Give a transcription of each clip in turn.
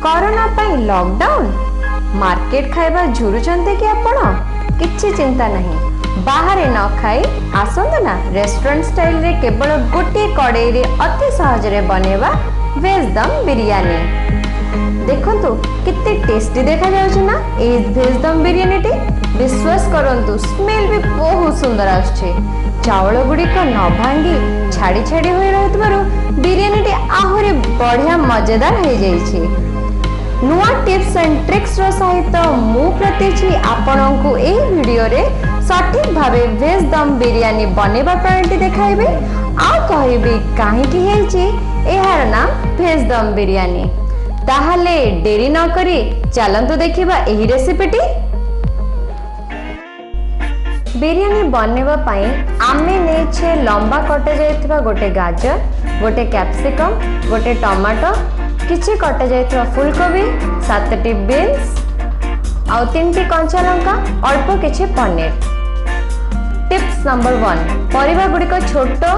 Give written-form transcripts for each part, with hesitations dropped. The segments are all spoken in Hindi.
कोरोना पाई लॉकडाउन मार्केट खाइबा झुरुचंते कि आपण किछि चिंता नहीं बाहर न खाई आसंत ना रेस्टोरेंट स्टाइल रे केवल गोटे कड़ाई रे अति सहज रे बनेबा वेज दम बिरयानी देखंतु कितने टेस्टी देखा जाउछ ना ए वेज दम बिरयानी टी विश्वास करंतु स्मेल भी बहुत सुंदर आछे चावल गुडी को न भांगी छाड़ी छाड़ी होई रहतबारु बिरयानी टी आहुरे बढ़िया मजेदार हो जाई छी नुआ टिप्स एंड ट्रिक्स रो सहित मु प्रतिछि आपनकु ए वीडियो रे सठिक भाबे वेज दम बिरयानी बनेबा प्रणाली देखाइबे आ कहबे काहे कि हेइ छी एहार नाम वेज दम बिरयानी ताहले डेरी न करी चलंतु देखिबा एही रेसिपीटी बिरयानी बनेबा पई आमे नै छे लंबा कटे जायथिबा गोटे गाजर गोटे कैप्सिकम गोटे टमाटो किछि कटे जायथिबा फूलकोबी 7टी बीन्स आ 3टी कंचा लंका अल्प किछि पनीर टिप्स नंबर 1 परिबा गुडी को छोटो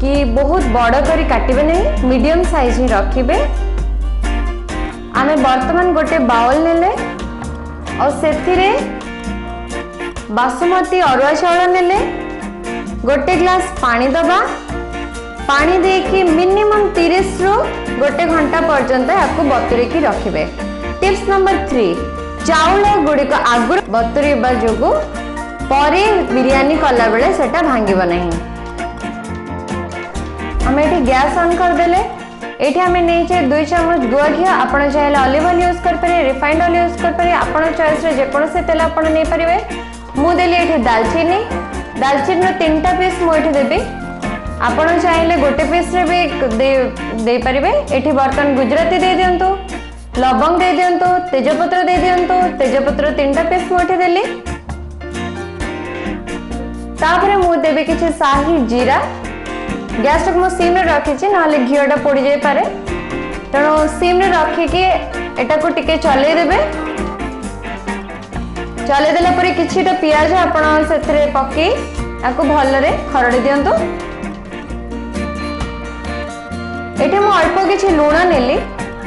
कि बहुत बड़ करी काटिबे नै मीडियम साइज ही रखिबे आमे वर्तमान गोटे बाउल नेले और सेथिरे बासमती अरुआ चाउल नेले गोटे ग्लास पानी दबा पानी देकी मिनिमम 30 रु गोटे घंटा पर्यंत याको बतुरे की रखिबे टिप्स नंबर 3 चाउल गुडी को आगुर बतुरेबा जोगु परे बिरयानी कला बेले सेटा भांगिबो नहीं हमें एठी गैस ऑन कर देले एठी हमें नहीं छे 2 चम्मच गुआ घी आपण चाहेला ऑलिव ऑयल यूज कर पारे रिफाइंड ऑयल यूज कर पारे आपण चॉइस रे जे कोन से तेल आपण नै परिबे मु देली एठी दालचीनी रो 3टा पीस मु एठी देबी आपण चाहेले गोटे पीस रे भी दे परिबे एठी बर्तन गुजराती दे दियंतु लवंग दे दियंतु तेजपत्र दे दियंतु तेजपत्र 3टा पीस मु एठी देली तापरे मु देबे किछि शाही जीरा गैस को सिम रे रखी छी नाले घियोटा पोड़ी जाय पारे तणो सिम रे रखी के एटा को टिके चले देबे चले देला परे किछिटा प्याज आपण सेथरे पकी आको भल रे खरडी दियंतु एटे मु अल्प किछि लूण नेली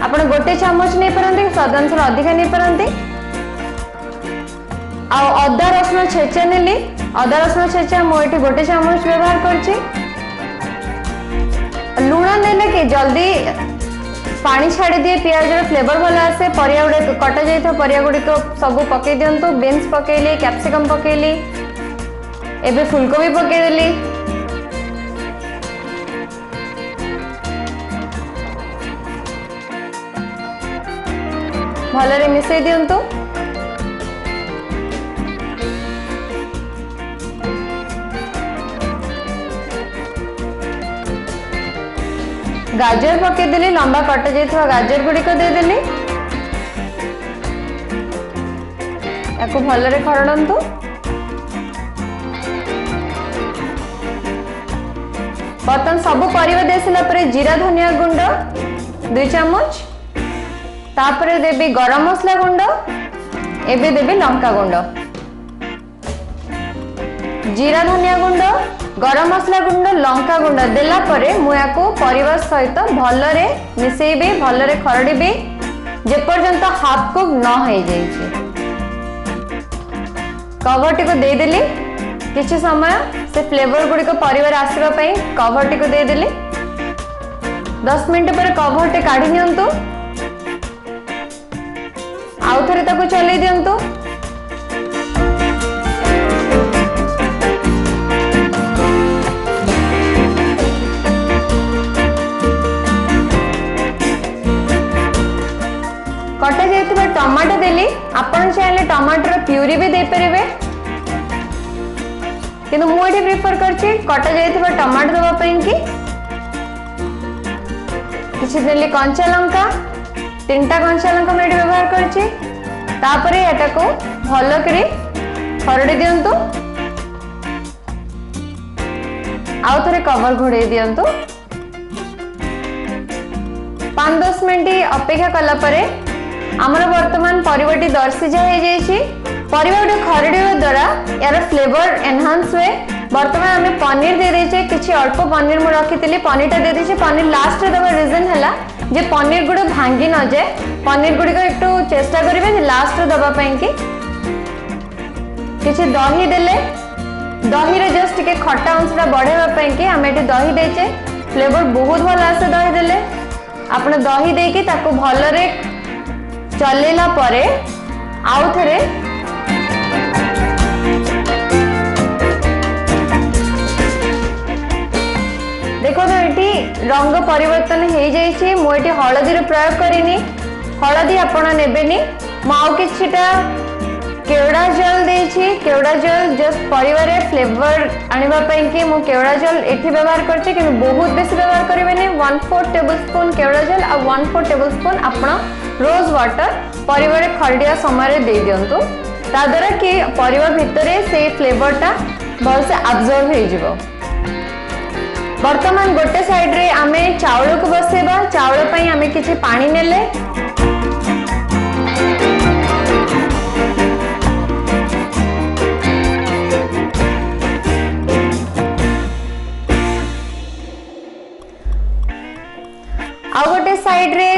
आपण गोटे चम्मच नै परंती स्वाद अनुसार अधिक नै परंती आ अदा रसुन छेचा नेली अदा रसुन छेचा मु एटे गोटे चम्मच व्यवहार करछि लूण नेले के जल्दी पानी छाड़ी दिए प्याज रो फ्लेवर भल आसे परिया गुडे कटा जाइतो परिया गुडी को सब पके दियंतु बीन्स पकेली कैप्सिकम पकेली एबे फूलकोबी पके देली भलरे मिसै दियंतु गाजर पके देली लंबा कटे जाइथवा गाजर गुडी को दे देली याको भलरे खरडंतु बर्तन सब परिवा देसिला परे जीरा धनिया गुंड 2 चम्मच तापरे देबी गरम मसला गुंड एबे देबी लंका गुंड जीरा धनिया गुंड गरम मसला गुंड लंका गुंड देला परे मु याको परिवार सहित भलरे मिसेइबे भलरे खरडीबे जे पर्यंत हाफ कुक न होई जाई छै कवर टी को दे देली किछि समय से फ्लेवर गुडी को परिवार आसीबा पई कवर टी को दे देली 10 मिनिट पर कवर टी काढी नियंतु आउ थरे ताको चले दियंतु कटा जाइथिबा टमाटो देली आपण चाहेले टमाटर प्यूरी भी दे परिबे किंतु मु एठी प्रेफर करछि कटा जाइथिबा टमाटो दबा पई कि किछि देली कंचा लंका 3टा कंचा लंका मैं एठी व्यवहार करछि तापरे एटा को भलो करी खरडी दियंतु आउ थरे कवर घोड़े दियंतु 5-10 मिनिट अपेक्षा कला परे आमर वर्तमान परिवाटी दर्शिजा हो जाइए परिवाटी खरड़ा द्वारा यार फ्लेवर एनहांस हुए बर्तमान आम पनीर दे देचे किछि अल्प पनीर मु रखी पनीर टा दे देचे पनीर लास्ट रे दबा रीजन है जे पनीर गुड़ भांगी न जाए पनीर गुड़ी को एक चेष्टा करेंगे लास्ट रे दबा कि किछि दही देले दही रे जस्ट के खट्टा अंशटा बढ़ेबा कि आम ये दही देचे फ्लेवर बहुत भल आसे दही देले आपण दही देकी ताको भलरे चलेला परे आउ थरे देखो तो ये रंग परिवर्तन हो जाइए मुझे हलदी प्रयोग करिनी हलदी आपण नेबेनी माउ किछिटा केवड़ा जल देछि केवड़ा जल जस्ट परिवार फ्लेवर आनिबा पई कि मु केवड़ा जल एठी व्यवहार करछि कि बहुत बेसी व्यवहार करिवेनी 1/4 टेबलस्पून केवड़ा जल आ 1/4 टेबलस्पून आपण रोज वाटर परिवार खरडिया समय दे दियंतु ता द्वारा कि परिवार भितरे से फ्लेवरटा भल से अब्जॉर्ब हो जिवो। वर्तमान गोटे साइड रे आमे चावल को बसेबा चावल पई आमे किछि पानी नेले आ गोटे साइड रे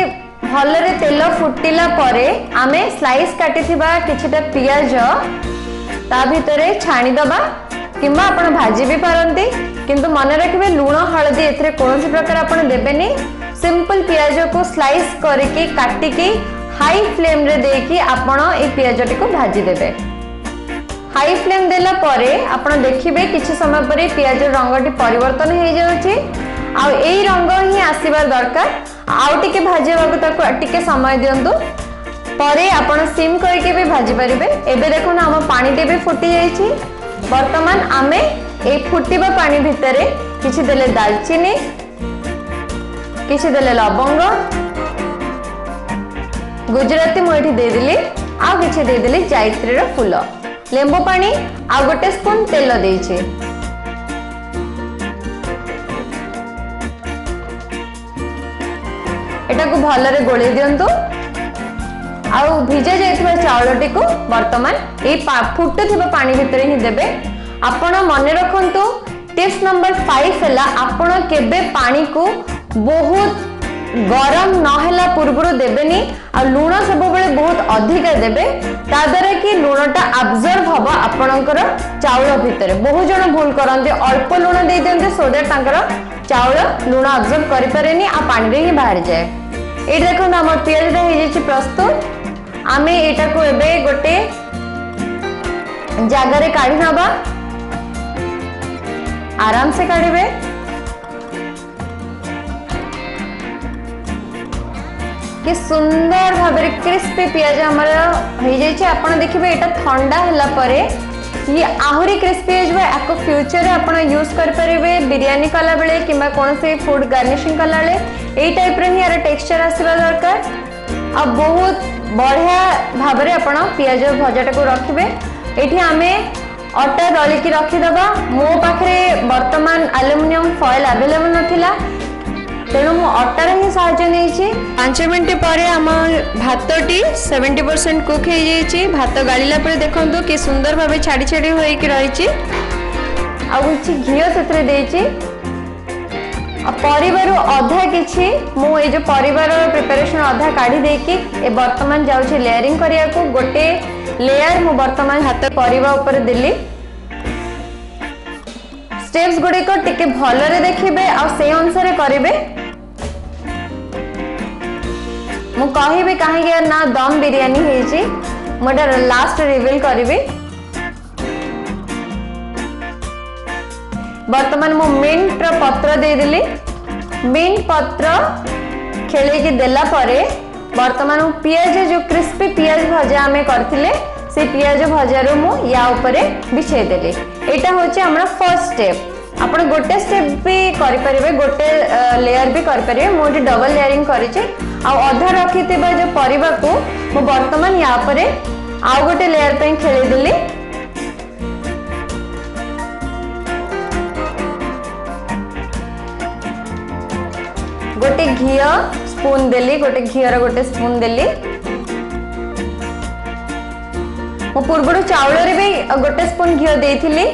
भलरे तेल फुटिला परे आमे स्लाइस काटिथिबा किछिटा पियाज ता भितरे छाणी दबा किंबा आपण भाजी भी पारंती किंतु मन रखिबे लूण हलदी एथरे कोनोसी प्रकार आपण देबेनी सिंपल पियाज को स्लाइस करके काटिकी हाई फ्लेम रे देकी आपण ए पियाजटी को भाजी देबे हाई फ्लेम देला परे आपण देखिबे किछि समय परे पियाज रंगटी परिवर्तन हो जाउची आ एई रंग ही आसीबार दरकार आउ टिके भाजीबाकू ताको टिके समय दियंतु परे आपण सिम करके भी भाजी परिबे। एबे देखो ना हम पानी टे भी फुटी जाइछि वर्तमान आमे ए फुटिबा पानी भितरे किछि देले दालचीनी किछि देले लवंग गुजराती मु एठी दे दिली आ किछि दे दिली जायत्री रो फूल लेंबू पानी आ गोटे स्पून तेल देइछि एटा को भलरे गोळे दियंतु आउ भिजा जाइथिबा चावलटी को वर्तमान ए फुटुथिबा पानी भितरे ही देबे। आपण मने रखंतु टिप्स नंबर 5 हैला आपण केबे पानी को बहुत गरम नहेला पूर्वरु देबेनी आ लूण सब बेले बहुत अधिक देबे ता द्वारा कि लूणटा अब्जॉर्ब हबा आपणकर चावल भितरे। बहुत जण भूल करंते अल्प लूण दे दियंते सो दैट तांकर चावल लूण अब्जॉर्ब करि पारेनी आ पानी रे ही बाहर जाए। ए देखो हमर पियाजटा हे जेछि प्रस्तुत आमे एटा को एबे गोटे जागा रे काढी नबा आराम से काढिबे कि सुंदर भाबरे क्रिस्पी पियाज हमर हे जेछि। आपण देखिबे एटा ठंडा हला परे ये आहुरी क्रिस्पी हेजबा आको फ्यूचर रे आपण यूज कर परिबे बिरयानी कला बेले किबा कोनसे फूड गार्निशिंग कला बेले एई टाइप रे ही यार टेक्सचर आसीबा दरकार आ बहुत बढ़िया भाबरे आपण पियाज भजाटा को रखिबे। एठी आमे अटा दली की रखी दबा मो पाखरे वर्तमान एल्युमिनियम फॉइल अवेलेबल नथिला तेणु मु अटार ही साहाय्य नेछि। 5 मिनिट परे हम भातटी 70% कुक हो जाइछि। भात गालिला परे देखंतु कि सुंदर भाबे छाड़ी छाड़ी होई कि रहिछि आ किछि घियो सेतरे देछि आ परिवार अधा किछि मु ए जो परिवार प्रिपरेशन अधा काढी देकी ए वर्तमान जाउछि लेयरिंग करिया को गोटे लेयर मु वर्तमान हाथ परिवा ऊपर दिल्ली स्टेप्स गुडी को टिके भलरे देखिबे आ से अनुसार करिवे। मु कहिबे काहे के ना दम बिरयानी हेछि मोटा लास्ट रिवील करिवे। वर्तमान मु मिंट पत्र दे दिली मिंट पत्र खेले की देला परे वर्तमान मु पियाज जो क्रिस्पी पियाज भजा हमें करथिले से पियाज भजारो मु या ऊपर बिछे देली। एटा होचे हमरा फर्स्ट स्टेप। आपण गोटे स्टेप भी करि परिबे गोटे लेयर भी करि परिबे। मु जे डबल लेयरिंग करिचे आ अधा रखितिबा जो परिबा को मु वर्तमान या ऊपर आ गोटे लेयर पे खेले देली। गोटे घिया स्पून देली गोटे घियर गोटे स्पून देली। मु पूर्वरु चावल रे भी गोटे स्पून घियो देथिली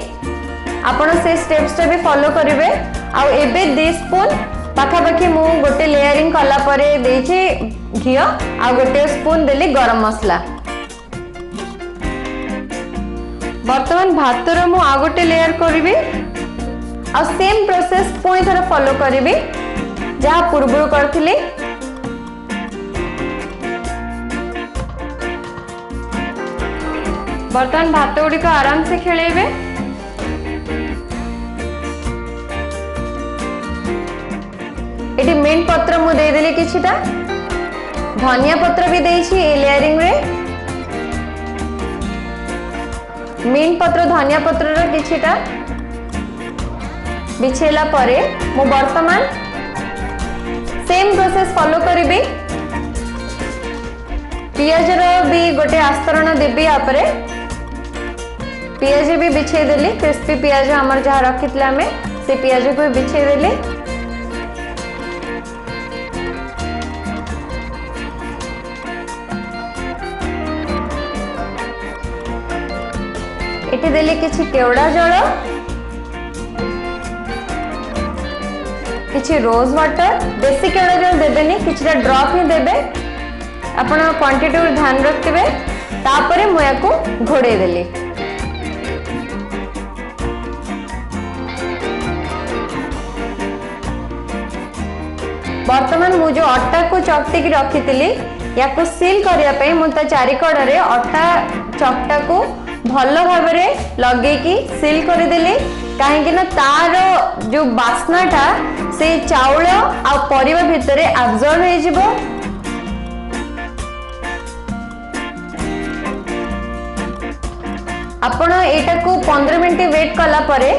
आपण से स्टेप्स भी फॉलो करेंगे। आउ एबे 2 स्पून पाखापाखि मु गोटे लेयरिंग कला परे देछि घी आ गोटे स्पून देली गरम मसला। वर्तमान भातर मु आ गोटे लेयर करिवि आ सेम प्रोसेस पुणी थर फॉलो करिवि जहा पूर्व करथिली। बर्तमान भात गुड़िक आराम से खेलेबे। एटी मिंट पत्र मु दे देली किछिटा, धनिया पत्र भी देछि ए लेयरिंग रे। मिंट पत्र धनिया पत्र रो किछिटा बिछेला परे मु वर्तमान सेम प्रोसेस फॉलो करिबी। पियाज रो भी गोटे आस्तरण देबी आपरे। पियाज भी बिछे देली, क्रिस्पी पियाज हमर जहाँ रखितला में से पियाज को बिछे देली। एटी देली किछि केवड़ा जल, किछि रोज वाटर। बेसी केवड़ा जल देबेनी, किछिटा ड्रॉप ही देबे। आपण क्वांटिटी वर ध्यान रखिबे। तापरे मु याको घोड़े देली। वर्तमान मु जो अट्टा को चकटी की रखी थी या सील करने मु चारिकड़ रे अट्टा चकटा को भल भाव लगे की सील करदेली। कहीं तार जो बास्नाटा से चाउल आ परिवा भितर एब्जॉर्ब हो जिवो। आपण एटा को 15 मिनट वेट कला परे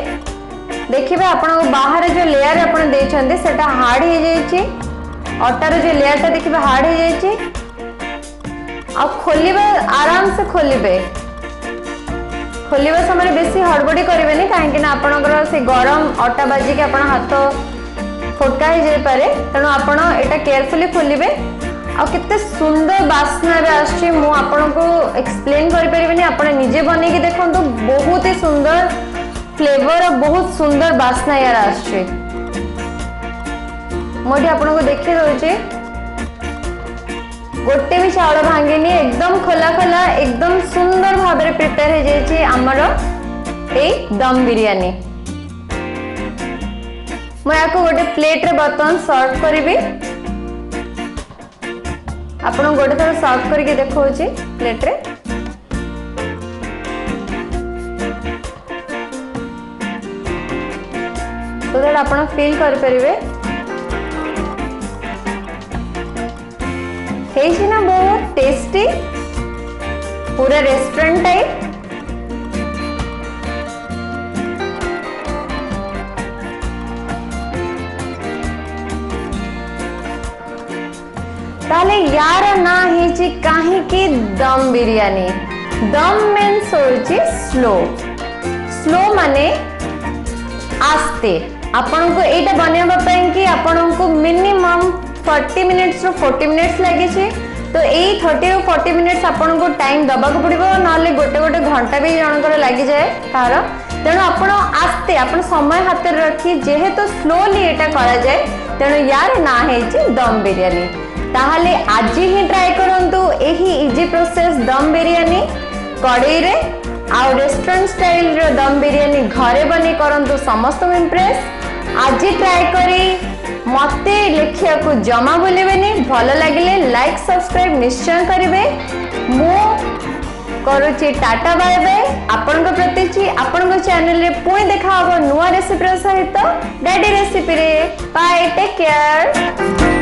देखिए आपण बाहर जो लेयर आपण देछंदे सेटा हार्ड हो जाइछि। अटार जो लेयर टा देखिए हार्ड हो जाइछि। आ खोलिबा आराम से खोलिबे। खोलिबा समय बेसी हड़बड़ी करिवेनी काहे ना आपनकर से गरम अटा बाजी के आपण हाथ फोटका हो जाय पारे। तेणु आपण एटा केयरफुली खोलिबे। आ कितने सुंदर बास्ना रे आछि मु आपण को एक्सप्लेन करि परिबेनी। आपण निजे बनै के देखंतु बहुत ही सुंदर फ्लेवर और बहुत सुंदर बास्ना यार आछे। मोटी आपन को देखि दउचे गोटे भी चावल भांगेनी, एकदम खोला खोला एकदम सुंदर भाव में प्रिपेयर हो जाइए आमर ए दम बिरयानी। मैं गोटे प्लेट रे बर्तमान सर्व करी। आपन गोटे थोड़ा सर्व करके देखो प्लेट रे। तो दैट आपन फील कर परिबे। हेछि ना बहुत टेस्टी, पूरा रेस्टोरेंट टाइप। ताले यार ना हेछि काहे की दम बिरयानी। दम मीन्स होछि स्लो। स्लो माने आस्ते। आपन को एटा बनेबा पई कि आपन को मिनिमम 40 मिनिट्स रो 40 मिनिट्स लगे छे। तो ए 30 रो 40 मिनिट्स आपन को टाइम दबा को पड़िबो, नाले गोटे गोटे घंटा भी जनकर लागि जाए तार। तेणु आपण आस्ते आपण समय हाथ रे रखी जेहेतु स्लोली एटा करा जाए, तेणु यार ना हेछि दम बिरयानी। ताहले आज ही ट्राई करंतु एही इजी प्रोसेस दम बिरयानी कड़ाई रे। आ रेस्टोरेंट स्टाइल रो दम बिरयानी घरे बनी करंतु समस्त इम्प्रेस। आज ट्राई करी मते लिखिया को जमा भूलेबेनी। भल लगिले लाइक सब्सक्राइब निश्चय करिवे। मु करूची टाटा बाय बाय। आपण को प्रतीची आपण को चैनल रे पुणी देखा हबो नुवा रेसिपी सहित डैडी रेसिपी रे। Bye, take care.